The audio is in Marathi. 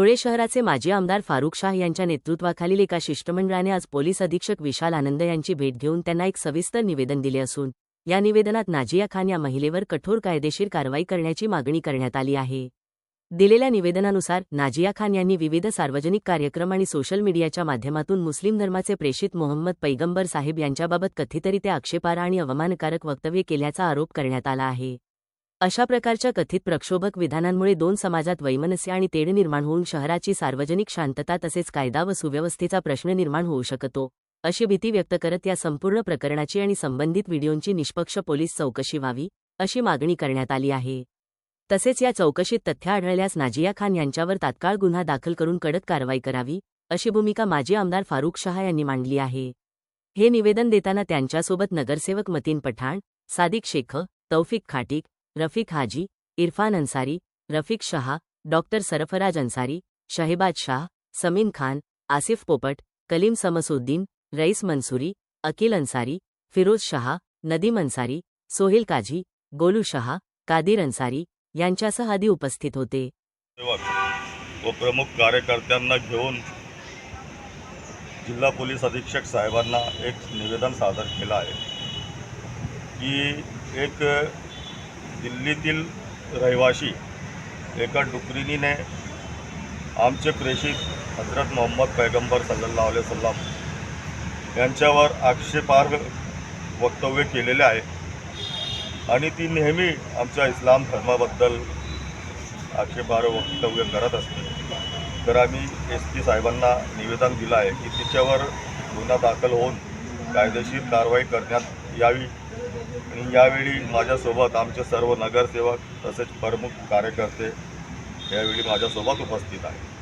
धुळे शहराचे माजी आमदार फारुख शाह यांच्या नेतृत्वाखालील एका शिष्टमंडळाने आज पोलीस अधीक्षक विशाल आनंद यांची भेट घेऊन त्यांना एक सविस्तर निवेदन दिले असून या निवेदनात नाजिया खान या महिलेवर कठोर कायदेशीर कारवाई करण्याची मागणी करण्यात आली आहे। दिलेल्या निवेदनानुसार नाजिया खान यांनी विविध सार्वजनिक कार्यक्रम आणि सोशल मीडियाच्या माध्यमातून मुस्लिम धर्माचे प्रेषित मोहम्मद पैगंबर साहेब यांच्याबाबत कथितरित्या आक्षेपार्ह आणि अवमानकारक वक्तव्ये केल्याचा आरोप करण्यात आला आहे। अशा प्रकारच्या कथित प्रक्षोभक विधानांमुळे दोन समाजात वैमनस्य आणि तेढ निर्माण होऊन शहराची सार्वजनिक शांतता तसेच कायदा व सुव्यवस्थेचा प्रश्न निर्माण होऊ शकतो, अशी भीती व्यक्त करत या संपूर्ण प्रकरणाची आणि संबंधित व्हिडिओंची निष्पक्ष पोलीस चौकशी व्हावी, अशी मागणी करण्यात आली आहे। तसेच या चौकशीत तथ्य आढळल्यास नाजिया खान यांच्यावर तात्काळ गुन्हा दाखल करून कडक कारवाई करावी, अशी भूमिका माजी आमदार फारुख शाह यांनी मांडली आहे। हे निवेदन देताना त्यांच्यासोबत नगरसेवक मतीन पठाण, सादिक शेख, तौफिक खाटिक, रफिक हाजी, इरफान अन्सारी, रफिक शाह, डॉक्टर सरफराज अन्सारी, शहबाज शाह, समीन खान, आसिफ पोपट, कलीम समसुद्दीन, रईस मंसूरी, अकील अन्सारी, फिरोज शाह, नदीम अन्सारी, सोहेल काझी, गोलू शाह, कादिर अन्सारी यांच्यासह आदी उपस्थित होते। व प्रमुख कार्यकर्त्यांना घेऊन जिल्हा पोलीस अधीक्षक साहेबांना एक निवेदन सादर केलं आहे की एक दिल्लीतील रहिवाशी एका डुकरीनीने आमचे प्रेषित हजरत मोहम्मद पैगंबर सल्लल्लाहु अलैहि वसल्लम यांच्यावर आक्षेपार्ह वक्तव्य केलेले आहे आणि ती नेहमी आमच्या इस्लाम धर्माबद्दल आक्षेपार्ह वक्तव्य करत असते। तर आम्ही SP साहेबांना निवेदन दिलं आहे की तिच्यावर गुन्हा दाखल होऊन कायदेशीर कारवाई करण्यात यावी आणि यावेळी माझ्यासोबत आमचे सर्व नगरसेवक तसेच प्रमुख कार्यकर्ते यावेळी माझ्यासोबत उपस्थित आहेत।